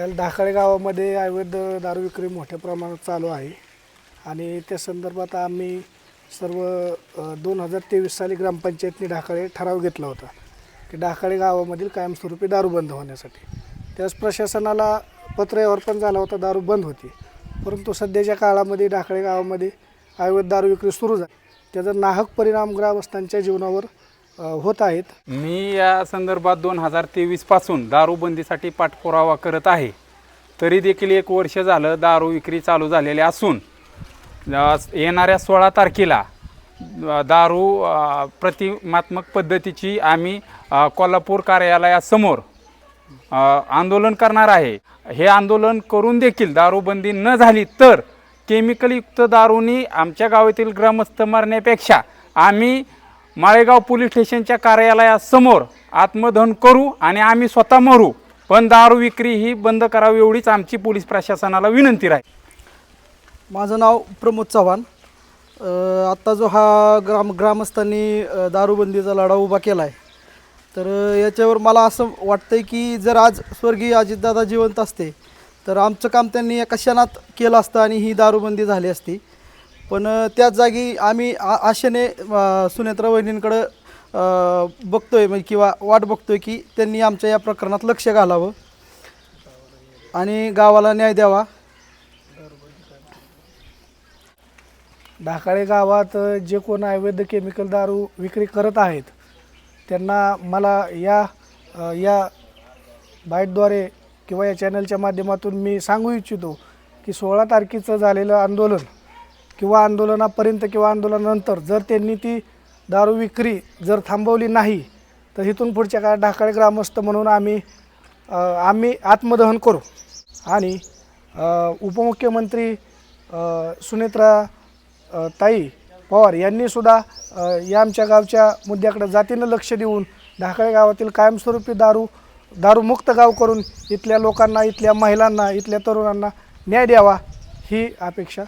ढाकाळे गावामध्ये अवैध दारू विक्री मोठ्या प्रमाणात चालू आहे आणि त्या संदर्भात आम्ही सर्व 2023 साली ग्रामपंचायतने ढाकाळे ठराव घेतला होता की ढाकाळे गावामधील कायमस्वरूपी दारू बंद होण्यासाठी। त्यास प्रशासनाला पत्रव्यवहार पण झाला होता, दारू बंद होती, परंतु सध्याच्या काळामध्ये ढाकाळे गावामध्ये अवैध दारू विक्री सुरू झाली, त्याचा नाहक परिणाम ग्रामस्थांच्या जीवनावर होत आहेत। मी या संदर्भात 2023 पासून दारूबंदीसाठी पाठपुरावा करत आहे, तरी देखील 1 वर्ष झालं दारू विक्री चालू झालेली असून येणाऱ्या 16 तारखेला दारू प्रतिमात्मक पद्धतीची आम्ही कोल्हापूर कार्यालयासमोर आंदोलन करणार आहे। हे आंदोलन करून देखील दारूबंदी न झाली तर केमिकलयुक्त दारूनी आमच्या गावातील ग्रामस्थ मरण्यापेक्षा आम्ही माळेगाव पोलीस स्टेशनच्या कार्यालयासमोर आत्मदहन करू आणि आम्ही स्वतः मरू, पण दारू विक्री ही बंद करावी एवढीच आमची पोलीस प्रशासनाला विनंती आहे। माझं नाव प्रमोद चव्हाण। आत्ता जो हा ग्रामस्थांनी दारूबंदीचा लढा उभा केला आहे, तर याच्यावर मला असं वाटतं की जर आज स्वर्गीय अजितदादा जिवंत असते तर आमचं काम त्यांनी एका क्षणात केलं असतं आणि ही दारूबंदी झाली असती। पण त्याच जागी आम्ही आशेने सुनेत्रा वहिनींकडं बघतोय किंवा वाट बघतोय की त्यांनी आमच्या या प्रकरणात लक्ष घालावं आणि गावाला न्याय द्यावा। ढाकाळे गावात जे कोण अवैध केमिकल दारू विक्री करत आहेत त्यांना मला या बाईटद्वारे किंवा या चॅनलच्या माध्यमातून मी सांगू इच्छितो की 16 तारखेचं झालेलं आंदोलन किंवा आंदोलनापर्यंत किंवा आंदोलनानंतर जर त्यांनी ती दारू विक्री जर थांबवली नाही तर इथून पुढच्या काळात ढाकाळे ग्रामस्थ म्हणून आम्ही आत्मदहन करू। आणि उपमुख्यमंत्री सुनेत्रा ताई पवार यांनीसुद्धा या आमच्या गावच्या मुद्द्याकडे जातीनं लक्ष देऊन ढाकाळे गावातील कायमस्वरूपी दारूमुक्त गाव करून इथल्या लोकांना, इथल्या महिलांना, इथल्या तरुणांना न्याय द्यावा ही अपेक्षा